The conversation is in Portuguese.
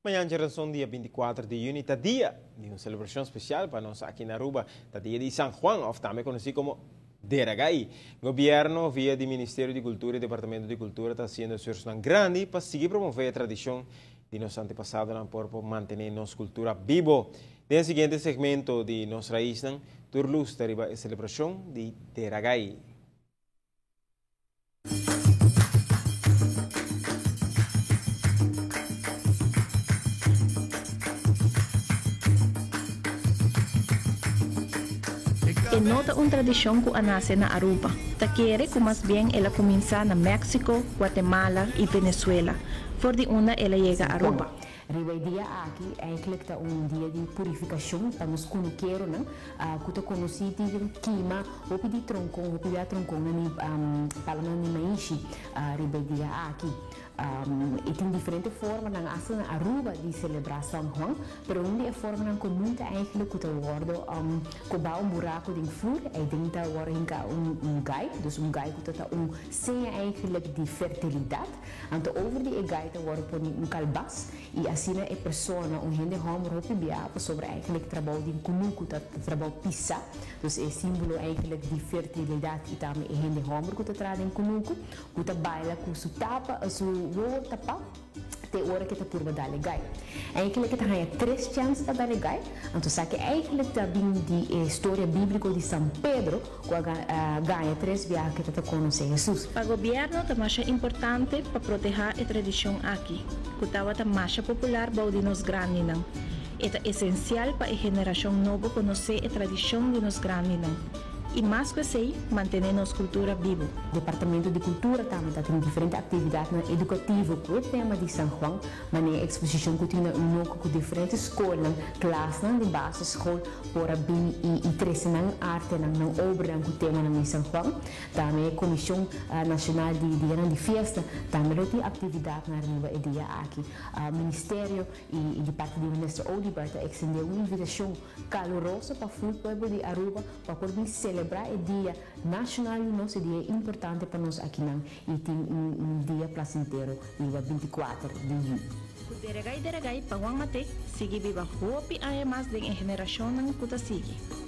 Amanhã será dia 24 de junho, tá dia de uma celebração especial para nós aqui na Aruba, tá dia de San Juan, ou também conhecido como Deragay. O governo, via do Ministério de Cultura e Departamento de Cultura, está fazendo esforço grande para seguir promover a tradição de nosso antepassado por manter nossa cultura viva. No seguinte segmento de nossa raiz, turlus deriva a celebração de Deragay. Nota uma tradição que nasce na Aruba. Taquere que mais bem ela começa na México, Guatemala e Venezuela. Por de onde ela chega a Aruba. O dia aqui eigenlijk é dia de purificação para nós conhecer, né? Que conhecido como queima, ou pedir troncão, ou pedir troncão, para não mexer. O dia aqui e tem diferentes formas na Aruba de celebrar São Juan, mas onde a forma não comum é eigenlijk que o guardo cobar buraco de flor, e dentro agora gai, dus gai que está senha eigenlijk de fertilidade. Então over die gai agora põe calbas e assim a pessoa gente hom rope biapa sobre eigenlijk trabalho de kunuku trabalho pisa, dus é símbolo eigenlijk de fertilidade e também a gente hom que está trazendo kunuku, que está baila com su tapa, su wo tapa te hora que tá por badale gai. Eigenlijk tá ganha 3 chances da badale gai. Então sabe eigenlijk tá bem de história bíblica de São Pedro, que ganha 3 viagens que tá conhecer Jesus. Para o governo tá mais importante para proteger a tradição aqui, que tá mais popular para os grandes não. É essencial para a geração nova conhecer a tradição de nos grandes não. E mais que isso, manter nossa cultura viva. O Departamento de Cultura também tem diferentes atividades educativas com o tema de São Juan, mas a exposição que tem com diferentes escolas, classes de base escola, para bem e treinar arte na obra com o tema de São Juan. Também a Comissão Nacional de Festa, também tem atividade na Aruba e dia aqui. O Ministério e o Departamento do Ministro Oliver extendeu uma invitação calorosa para o povo de Aruba para poder celebrar o dia nacional e nosso dia importante para nós aqui e tem dia placenteiro, dia 24 de junho. Deragay, pagwang mate, sige biba hopi ay mas ding geração ng kuta sige.